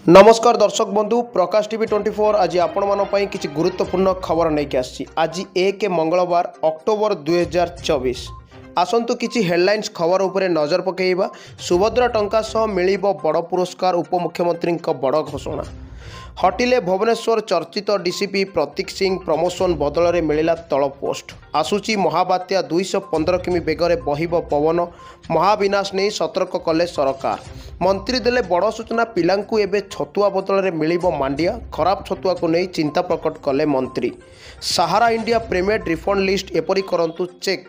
नमस्कार दर्शक बंधु प्रकाश टीवी 24 आज आपण किसी गुरुत्वपूर्ण खबर नहीं कि आसी आज 1 मंगलवार अक्टोबर 2024 आसतु किसी हेडलाइंस खबर उपर नजर पकईबा। सुभद्रा टंका सह मिलिबो बड़ पुरस्कार उपमुख्यमंत्री बड़ घोषणा। हटिले भुवनेश्वर चर्चित डीसीपी प्रतीक सिंह प्रमोशन बदल में मिला तल पोस्ट। आसुची महाबात्या 215 किमी बेगर बहिब पवन महाविनाश नहीं सतर्क कले सरकार। मंत्री देले बड़ सूचना पिलांकु एबे छतुआ बदल में मिलिबो मांडिया। खराब छतुआ को नहीं चिंता प्रकट कले मंत्री। सहारा इंडिया प्रीमियड रिफंड लिस्ट एपरी करंतु चेक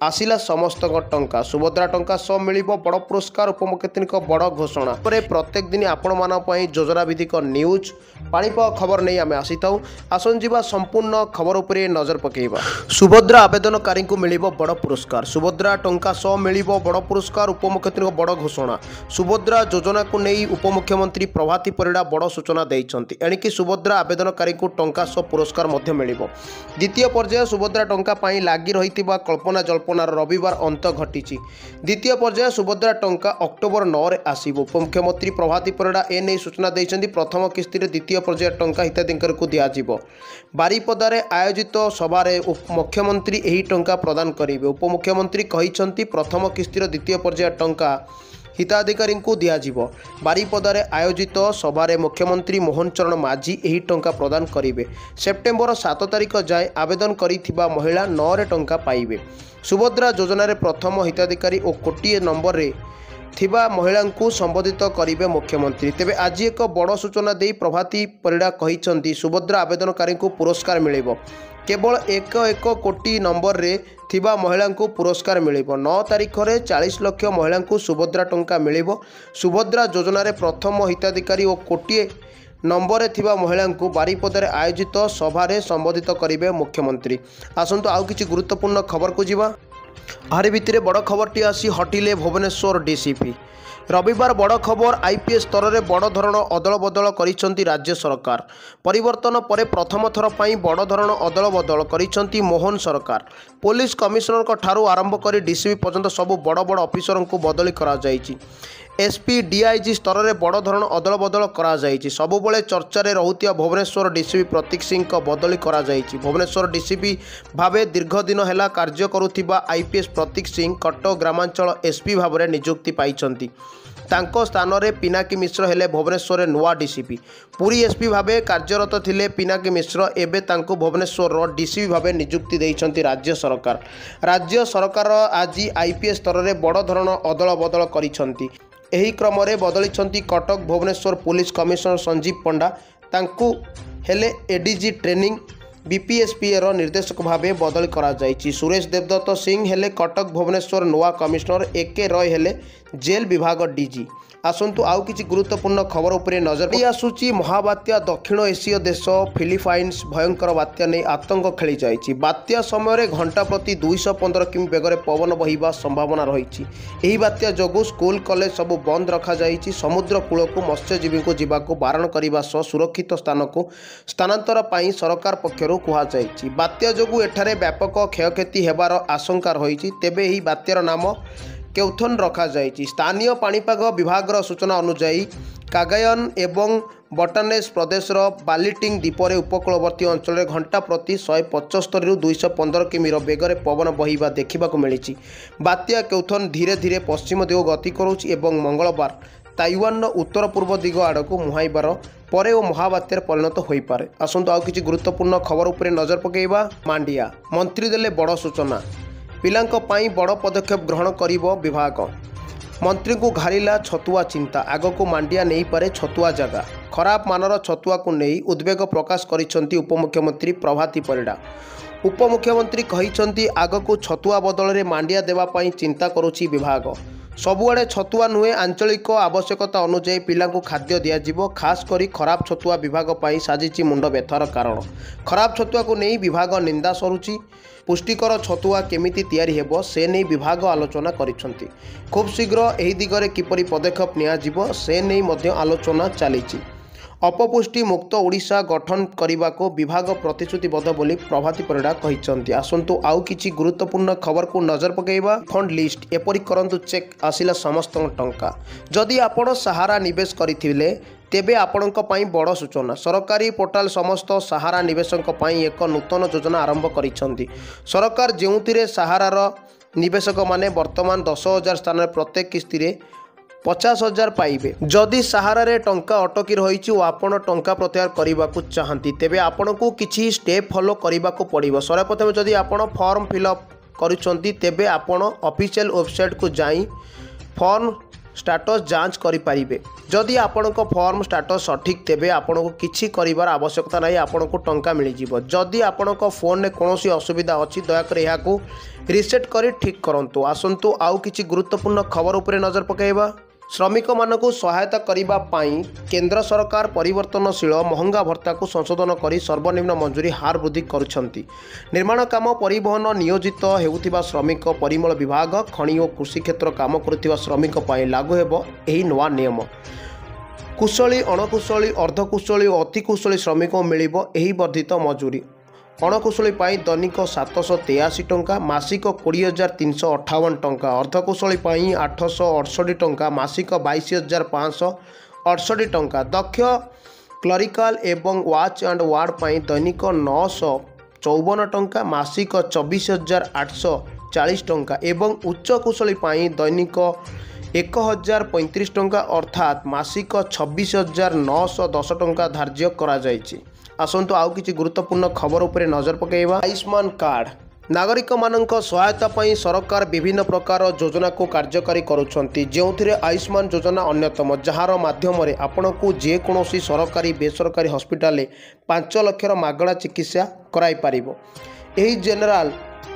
आसिला समस्त टंका। सुभद्रा टंका सह मिलिबो बड़ पुरस्कार उपमुख्यमंत्री बड़ घोषणा। प्रत्येक दिन आपण मानपाई योजना भित्तिक न्यूज पाणीपाग खबर नहीं आम आसी था। आसन जीवा संपूर्ण खबर उपर नजर पकईबा। सुभद्रा आवेदनकारी को मिलिबो बड़ पुरस्कार। सुभद्रा टंका सह मिलिबो बड़ पुरस्कार उपमुख्यमंत्री बड़ घोषणा। सुभद्रा योजना को नहीं उपमुख्यमंत्री प्रभाती परिड़ा बड़ सूचना देइछंती। एणिकी सुभद्रा आवेदनकारी को टंका सह पुरस्कार मध्य मिलिबो। द्वितीय पर्याय सुभद्रा टंका पाई लागी रहितिबा कल्पना जल्पनार रविवार अंत घटी। द्वितीय पर्याय सुभद्रा टंका अक्टोबर 9 रे आसीबो। उपमुख्यमंत्री प्रभाती परिड़ा एने सूचना देइछंती। प्रथम किस्ती रे द्वितीय पर्याय टंका हिताधिकारी को दियाजिबो। बारिपदारे आयोजित सभारे मुख्यमंत्री एही टंका प्रदान करिवे। उपमुख्यमंत्री कहिछंती प्रथम किस्ती रे द्वितीय पर्याय टंका हिताधिकारी को दियाजिबो। बारिपदारे आयोजित सभारे मुख्यमंत्री मोहन चरण माझी एही टंका प्रदान करिवे। सेप्टेम्बर 7 तारिख जाए आवेदन करिथिबा महिला 9 रे टंका पाइबे। सुभद्रा योजना रे प्रथम हिताधिकारी और कोटिए नंबर रे थिबा महिला को संबोधित करिवे मुख्यमंत्री। तेबे आज एक बड़ सूचना दे प्रभाती परिड़ा कहिछंती सुभद्रा आवेदनकारी को पुरस्कार मिलिबो। केवल एक कोटी नंबर रे थिबा महिला को पुरस्कार मिलिबो। 9 तारिख रे 40 लाख महिला को सुभद्रा टंका मिलिबो। सुभद्रा योजना रे प्रथम हिताधिकारी और कोटिए नंबर थिबा महिला को बारिपदारे आयोजित सभारे संबोधित करिवे मुख्यमंत्री। आसंतु आउ किछि गुरुत्वपूर्ण खबर को जीवा। आहारी भितर बड़ खबरटी आसी हटिले भुवनेश्वर डीसीपी। रविवार बड़ खबर आईपीएस स्तर में बड़ धरण अदल बदल करिसेंती राज्य सरकार। परिवर्तन पर प्रथम थर पर बड़ धरण अदल बदल करिसेंती मोहन सरकार। पुलिस कमिशनर ठारू आरंभ कर डीसीपी पर्यंत सबू बड़ बड़ अफिसर को बदली करा जायछि। एसपी डीआईजी स्तर में बड़ धरण अदल बदल करा जायछि। सबुबले चर्चा रे रहुतिया भुवनेश्वर डीसीपी प्रतीक सिंह को बदली करा जायछि। भुवनेश्वर डीसीपी भावे दीर्घ दिन हेला कार्य करुथिबा आईपीएस प्रतीक सिंह कटक ग्रामांचल एसपी भाव नियुक्ति पाइछंती। तांको स्थान रे पिनाकी मिश्र हेले भुवनेश्वर नुआ डीसीपी। पुरी एसपी भावे कार्यरत थिले पिनाकी मिश्र एबे तांको भुवनेश्वर डीसीपी भावे नियुक्ति देइछंती राज्य सरकार। राज्य सरकार आज आईपीएस स्तर में बड़ धरण अदल बदल करिछंती। एही क्रम रे बदलिछंती कटक भुवनेश्वर पुलिस कमिशनर संजीव पंडा। तांकु हेले एडीजी ट्रेनिंग बीपीएसपीएर निर्देशक भावे बदल करा जायछि। सुरेश देवदत्त सिंह हेले कटक भुवनेश्वर नुआ कमिशनर। एके रॉय हेले जेल विभाग डीजी। आसंतु आउ किछि गुरुत्वपूर्ण खबर उपरे नजर आसुची। महाबात्या दक्षिण एसीय देश फिलिपाइन्स भयंकर बात्या नहीं आतंक खेली जाइछि। बात्या समय घंटा प्रति 215 किमी बेगर पवन बहिबा संभावना रही। एही बात्या जोगु स्कूल कॉलेज सबू बंद रखा जाइछि। समुद्र कूल को मत्स्यजीवी को जीवाकु बारण करने सह सुरक्षित स्थान को स्थानांतर पाई सरकार पक्षरु कुहा जाइछि। बात्या जोगु एठारे व्यापक क्षयक्षति हेबार आशंका रही। तेबे एही बात्यार नाम केउथन रखा जाइछि। स्थानीय पाणीपाग विभागर सूचना अनुसार कागायन एवं बटानेस प्रदेशर बालिटिंग द्वीपर उपकूलवर्ती अंचल घंटा प्रति 175 रु 215 किमीर बेगर पवन बहिबा देखा मिली। बात्या केउथन धीरे धीरे पश्चिम दिग गति करुछि एवं मंगलवार ताइवान उत्तर पूर्व दिग आड़क मुहाइबार परे ओ महाबात्यार परिणत हो पारे। आसंतु आउ किछि गुरुत्वपूर्ण खबर उपरे नजर पकेइबा। मांडिया मंत्री देले बड़ सूचना। पिलांक पाई बड़ पदक्षेप ग्रहण करिबो विभाग। मंत्री को घारिला छतुआ चिंता। आग को मांडिया नहीं पारे छतुआ जगह। खराब मानर छतुआ को नहीं उद्वेग प्रकाश करिसेंती उपमुख्यमंत्री प्रभाती परिड़ा। उपमुख्यमंत्री कहिसेंती आग को छतुआ बदल में मांडिया देवा पाई चिंता करुछि विभाग। सबुआड़े छतुआ नुहे आंचलिक आवश्यकता अनुसार पिला खाद्य दिज्व। खास करी खराब छतुआ विभाग पाई साजिची मुंड व्यथार कारण। खराब छतुआ को नहीं विभाग निंदा सरुची। पुष्टिकर छतुआ केमिति तैयारी हेबो से नहीं विभाग आलोचना करिसेंती। खूब शीघ्र एही दिगरे किपरि पदक्षेप नियाजिबो से नहीं मध्य आलोचना चलीची। अपपुष्टि मुक्त ओडिशा गठन करने को विभाग प्रतिश्रुतिबद्ध बोली प्रभाती परिड़ा कहिसंती। आसंतु आउ किछि गुरुत्वपूर्ण खबर को नजर पकेइबा। फंड लिस्ट एपरि करंतु चेक आसिला समस्त टंका। जदि आपण सहारा निवेश करथिले तेबे आपणक पई बड़ सूचना सरकारी पोर्टाल समस्त सहारा निवेशक पई एक नूतन योजना आरंभ करिसेंती। सरकार जेउथिरे सहारार निवेशक माने वर्तमान 10,000 स्थान में प्रत्येक किस्ती रे 50,000 पाइबे। जदि सहारा टंका अटकी रही आपण टंका प्रत्याहार करने को चाहती तेबे आपण को किसी स्टेप फॉलो करने को पड़ो। सर्वप्रथम जदि आपण फॉर्म फिलअप करुँच तेबे आपण ऑफिशियल वेबसाइट को जाई फॉर्म स्टाटस जांच करें। जदि आपण फॉर्म स्टाटस सठिक तेबे आपण को किसी कर आवश्यकता नहीं, आपण को टंका मिल जाव। जदि आपण फोन में कौन असुविधा अच्छी दयाकोर यहाँ रिसेट कर ठीक करूँ। आसतु आउ किसी गुरुत्वपूर्ण खबर उपर नजर पकाइबा। श्रमिक मानक सहायता करने केंद्र सरकार परिवर्तनशील महंगा भत्ता को संशोधन कर सर्वनिम्न मंजूरी हार वृद्धि करुछंती। निर्माण काम परिवहन नियोजित हेउथिबा श्रमिक परिमल विभाग खनि और कृषि क्षेत्र काम करुथिबा श्रमिक पई लागू हेबो एही नवा नियम। कुशली अणकुशली अर्धकुशली और अतिकुशली श्रमिक मिलिबो एही वर्धित मजूरी। अणकुशली दैनिक 783 टंका मासिक 20,358 टंका, अर्धकुशली 868 टंका मासिक 22,568 टंका, दक्ष क्लरिकाल एवं वाच एंड वार्ड दैनिक 954 टंका मासिक 24,840 टंका एवं उच्च कुशली दैनिक 1,035 टंका अर्थात मासिक 26,910 टंका धार्य करा जायछि। आसतु आउ किसी गुरुत्वपूर्ण खबर उपर नजर पकाइबा। आयुष्मान कार्ड नागरिक मानक सहायता पई सरकार विभिन्न प्रकार योजना को कार्यकारी करुछंती, जेउथिरे आयुष्मान योजना अन्यतम, जार माध्यम रे आपण को जे कोनोसी सरकारी बेसरकारी हॉस्पिटल 5 लाख मागणा चिकित्सा कराई पारिबो।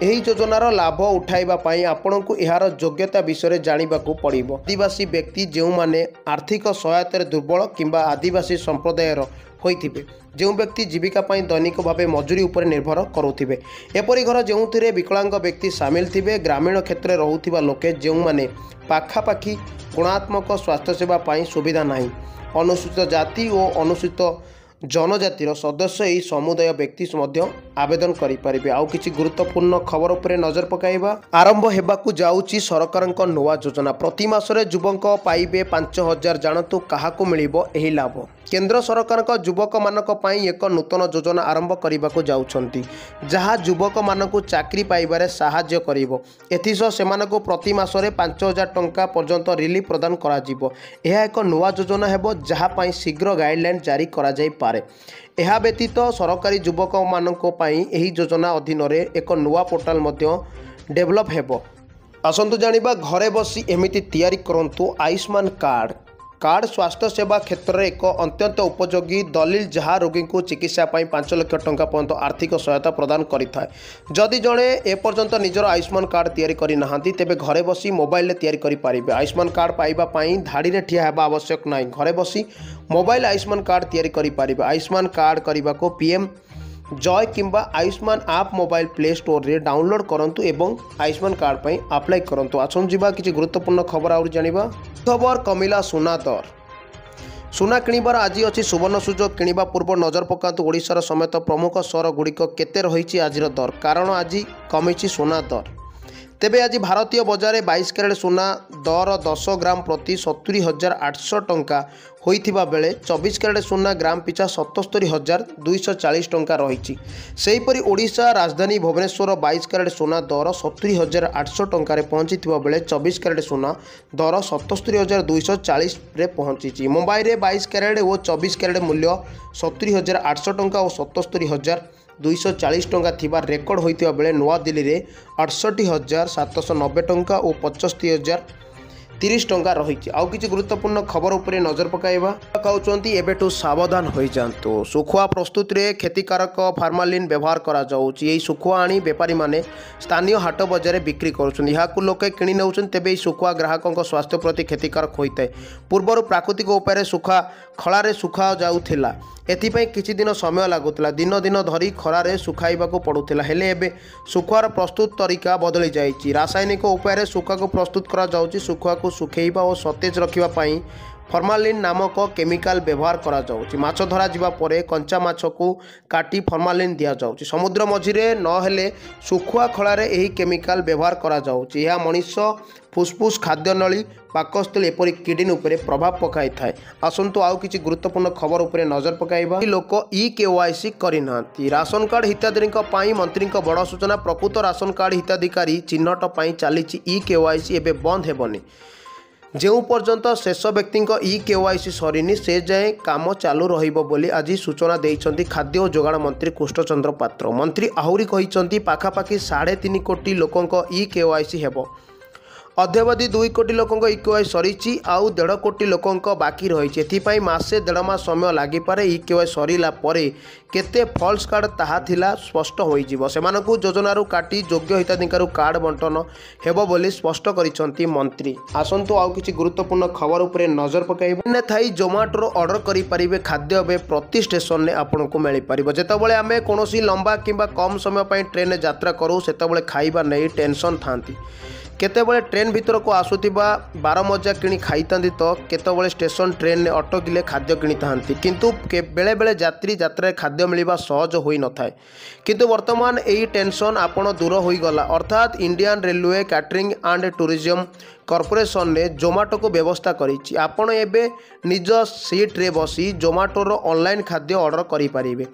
एही योजनार लाभ उठाइबा पई आपण को यार योग्यता विषय जानिबा को पड़िबो। आदिवासी व्यक्ति जो माने आर्थिक सहायता दुर्बल किंबा आदिवासी संप्रदायर होइथिबे, जो व्यक्ति जीविका पई दैनिक भाव मजूरी उपर निर्भर करुथिबे, एपरि घर जोंथिरे विकलांग व्यक्ति सामिल थिबे, ग्रामीण क्षेत्र में रहुथिबा लोके जो माने पाखापाखि गुणात्मक स्वास्थ्य सेवा पई सुविधा नाही, अनुसूचित जाति और अनुसूचित जनजातिर सदस्य यही समुदाय व्यक्ति आवेदन करें। आउ किसी गुरुत्वपूर्ण खबर उपर नजर पकाइबा। आरंभ हेबाकु जाउची सरकारक नवा योजना। प्रति मासरे युवक पाइबे 5,000। जानतु काहाकु मिलिबो एही लाभ। केंद्र सरकार युवक मानक पई एक नूतन योजना आरंभ करने जाउछंती, जहाँ युवक मानक चाकरी पाइबारे साहाय्य करिवो। एथिसह सेमानकु प्रति मासरे 5,000 टंका पर्यंत रिलीफ प्रदान करा जिवो। यह एक नवा योजना हेबो, जहाँ पई शीघ्र गाइडलाइन जारी करा जाई पारे। यह व्यतीत सरकारी युवक मानक पई एही योजना अधीन रे एक नवा पोर्टाल मध्य डेभलप हेबो। आसंतु जानिबा घरे बसी एमिति तैयारी करंतु आयुष्मान कार्ड। कार्ड स्वास्थ्य सेवा क्षेत्र में एक अत्यंत उपयोगी दलिल, जहाँ रोगी को चिकित्सा 5 लाख टंका पर्यंत आर्थिक सहायता प्रदान करिथाय। जदि जड़े एपर्यंत निजर आयुष्मान कार्ड तैयारी करि नाहांती तेबे घरे बसी मोबाइल तैयारी करि पारिबे। आयुष्मान कार्ड पाइबा पई धाड़ी रे ठिया हेबा आवश्यक नाही, घरे बसी मोबाइल आयुष्मान कार्ड तैयारी करि पारिबे। आयुष्मान कार्ड करबा को पीएम जॉय किंबा आयुष्मान आप मोबाइल प्ले स्टोर रे डाउनलोड करंतु एवं आयुष्मान कार्ड पई अप्लाई करंतु। आसन जिबा किछि गुरुत्वपूर्ण खबर आउर जानिबा। खबर कमिला सुना दर। सुना किणिबार आज अच्छी सुवर्ण सुजोग। किणिबा पूर्व नजर पकातु ओडिशार समेत प्रमुख सहर गुड़िक केते रही आजिर दर, कारण आज कमिछि सुना दर। तेबे आज भारतीय बजार में 22 कैरेट सुना दर 10 ग्राम प्रति 70,800 टंका होइथिबा बेले 24 कैरेट सुना ग्राम पिछा 77,240 टंका रही। सेहीपरि ओडिशा राजधानी भुवनेश्वर 22 कैरेट सुना दर 70,800 टंका पहुंची बेले 24 कैरेट सुना दर 77,240 रे पहुंची। मुंबई में 22 कैरेट और 24 कैरेट मूल्य 70,800 टंका और 77,240 टंका थिबा रेकर्ड होइतिबा बेले नवा दिल्ली रे 68,790 टंका और 75,030 टंका रही। आउ किसी गुरुत्वपूर्ण खबर उपर नजर पकाइबा। कहउचंती एबेठू सावधान होई जांतु। सुखुआ प्रस्तुत रे क्षतिकारक फार्मालिन व्यवहार करा जाउची। एई सुखुआ आनी व्यापारी माने स्थानीय हाट बजार बिक्री करुछन। याकू लोके किणी नेउछन, तेबे एई सुखुआ ग्राहकों स्वास्थ्य प्रति क्षतिकारक होइताय। पूर्वर प्राकृतिक उपाय सुखा खलारे सुखा जाउथिला, एथिपाई किछि दिन समय लागुतला। दिन दिन धरी खरारे सुखाइबाकू पड़ुथिला, हेले एबे सुखुआर प्रस्तुत तरीका बदली जाइछि। रासायनिक उपाय सुखा को प्रस्तुत करा जाउछि। सुखुआ को सुखेइबा और सतेज रखिबा पई फर्मालिन नामक केमिकाल व्यवहार करा जाउची। माछ धरा जिबा परे कंचा माछ को काटी फर्मालिन दिया जाउची। समुद्र मझिरे नहेले सुखुआ खଳାରେ ଏହି केमिकाल व्यवहार करा जाउची। ଏହା मनुष्य फुसफुस खाद्यनली पाकस्थली एपरी किडनी उपरे प्रभाव पकाई थाए। आसंतु आउ किछि गुरुत्वपूर्ण खबर उपरे नजर पकाइबा। लोक ई-केवाईसी करिनांती। राशन कार्ड हिताधिकारीଙ୍କ ପାଇଁ मंत्रीଙ୍କ बड़ सूचना। प्रकृत राशन कार्ड हिताधिकारी चिन्हट ପାଇଁ ଚାଲିଛି ई-केवाईसी ଏବେ बंद हेबनी। ଯେଉଁ ପର୍ଯ୍ୟନ୍ତ ଶେଷ ବ୍ୟକ୍ତିଙ୍କ ई-केवाईसी ସରିନି ସେ ଯାଏଁ କାମ ଚାଲୁ ରହିବ ବୋଲି ଆଜି ସୂଚନା ଦେଇଛନ୍ତି ଖାଦ୍ୟ ଓ ଯୋଗାଣ ମନ୍ତ୍ରୀ କୃଷ୍ଣଚନ୍ଦ୍ର ପାତ୍ର। ମନ୍ତ୍ରୀ ଆହୁରି କହିଛନ୍ତି ପାଖାପାଖି 3.5 କୋଟି ଲୋକଙ୍କ ई-केवाईसी ହେବ। अद्यावधि 2 कोटी लोकों ई-केवाईसी सरी आउ 1.5 कोटी लोकों बाकी रही। एथिपाई मासे 1.5 मास समय लागिपारे। ई-केवाईसी सरीला परे केते फॉल्स कार्ड ताहा थिला स्पष्ट होइजिवो। सेमानकु योजनारू काटी योग्य हिताधिकारी कार्ड बंटन हेबो बोली स्पष्ट करिसंती मंत्री। आसंतु आउ किछि गुरुत्वपूर्ण खबर उपरे नजर पकाइबा। ने थाई जोमाटो ऑर्डर करि परिबे खाद्य बे प्रति स्टेशन ने आपनकु मिलि परिबो। जेतबेले आमे कोनोसी लंबा किंबा कम समय पई ट्रेन ने यात्रा करू सेतबेले खाइबा नै टेंशन थांती। केतेबेले ट्रेन भीतर को आसुथिबा 12 मजा किणी खाइतांती तो केतेबेले स्टेशन ट्रेन ने अटकिले खाद्य किणी थांती। किंतु बेले बेले यात्री यात्रा खाद्य मिलवा सहज होई न थाए। किंतु वर्तमान एही टेंशन आपण दूर होई गला। अर्थात Indian railway catering and tourism corporation ने जोमाटो को व्यवस्था करिछि। आपण एबे निज सीट रे बसी जोमाटोर ऑनलाइन खाद्य ऑर्डर करि परिबे।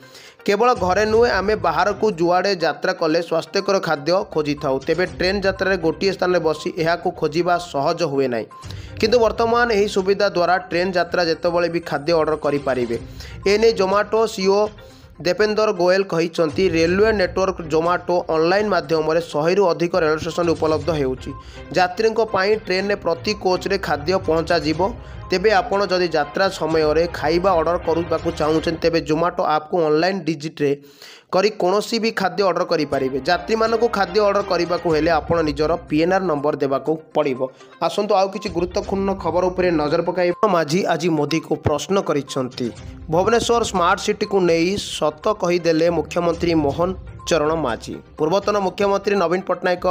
केवल घरे नुहे आमे बाहर को जुआड़े यात्रा कले स्वास्थ्यकर खाद्य खोजी थाउ। तेबे ट्रेन यात्रा गोटे स्थान में बसी यह खोजा सहज हुए ना। किंतु वर्तमान यही सुविधा द्वारा ट्रेन यात्रा जितेबाला भी खाद्य ऑर्डर करें। एने जोमाटो सीईओ देपेंद्र गोयल कहते रेलवे नेटवर्क जोमाटो ऑनलाइन माध्यम 100 रु अधिक रेल स्टेशन उपलब्ध होउची। यात्रियों पर ट्रेन में प्रति कोच रे खाद्य पहुँचा जीवो। तेबे आपण जदि यात्रा समय रे खाइबा ऑर्डर करबाकू चाहूछन तेबे जोमाटो ऐप को ऑनलाइन डिजिट रे करी कोनोसी भी खाद्य ऑर्डर करि परिबे। यात्री मानको खाद्य ऑर्डर करबाकू हेले आपण निजर पीएनआर नंबर देबाकू पड़िबो। आसंतु आउ किछि गुरुत्वपूर्ण खबर उपरे नजर पकाइबा। माझी आज मोदी को प्रश्न करिसंती। भुवनेश्वर स्मार्ट सिटी को नहीं सत कहीदेले मुख्यमंत्री मोहन चरण माझी। पूर्वतन मुख्यमंत्री नवीन पट्टनायक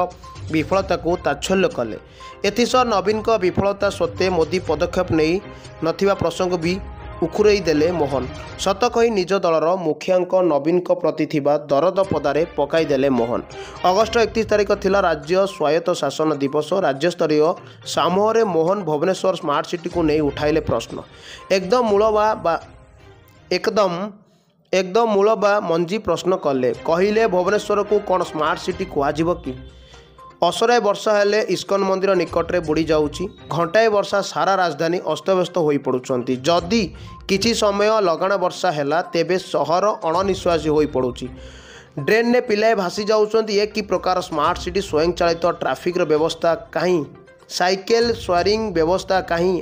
विफलता को ताच्छल्य कले। एथिसर नवीन को विफलता सत्वे मोदी पदक्षेप नहीं नथिबा प्रसंग भी उखुरई देले मोहन। सत कही निज दलर मुखियांक नवीन को प्रति थिबा दरद पदारे पकाई देले मोहन। अगस्ट 31 तारिख थिला राज्य स्वायत्त शासन दिवस। राज्य स्तरीय समूह मोहन भुवनेश्वर स्मार्ट सिटी को नहीं उठाइले प्रश्न। एकदम मूल बा मंजी प्रश्न कले। कहले भुवनेश्वर को कौन स्मार्ट सिटी कहुब कि? असराए वर्षा हेले इस्कन मंदिर निकट में बुड़ी जाऊँगी। घंटाए वर्षा सारा राजधानी अस्तव्यस्त हो पड़ुंट। जदि किछि समय लगाण वर्षा है तेबे सहर अणनिश्वासी हो पड़ुछि। ड्रेन ने पिलाए भासी जाउछंती। ये कि प्रकार स्मार्ट सिटी स्वयं चालित ट्राफिक व्यवस्था कहीं, साइकेल स्वारिंग व्यवस्था कहीं।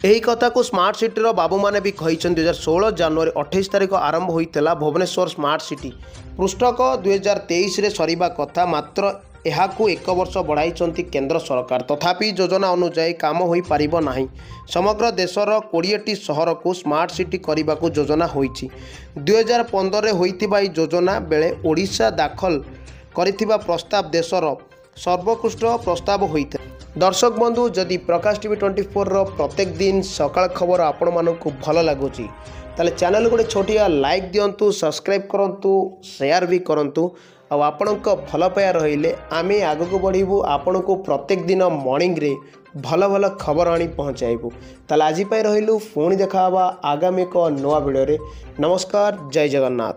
यही कथा को स्मार्ट सिटीर बाबू माने भी कहिसंती। 2016 जनवरी 28 तारिख आरंभ होइतला भुवनेश्वर स्मार्ट सिटी। पृष्ठक 2023 रे सरीबा कथा। मात्र यहाकू 1 वर्ष बढ़ाई केंद्र सरकार। तथापि योजना अनुसार काम हो पारिबो नाही। समग्र देशर 20टी सहर को स्मार्ट सिटी करने को योजना होइछि। 2015 होइतिबा योजना बेले ओडिशा दाखल करिथिबा प्रस्ताव देशर सर्वोत्कृष्ट प्रस्ताव होइते। दर्शक बंधु जदि प्रकाश टीवी 24 रो प्रत्येक दिन सकाळ खबर आपण मानकु भल लागुची ताले चैनल गोटे छोटिया लाइक दियंतु, सब्सक्राइब करंतु, शेयर भी करंतु। आपणक भल पाया रहिले आमे आगको बढ़िबू। आपणको प्रत्येक दिन मॉर्निंग रे भल भल खबर आनी पहुँचाइबू। ताले आज पाई रहिलु पुणी देखा आगामी एक नवा वीडियो रे। नमस्कार, जय जगन्नाथ।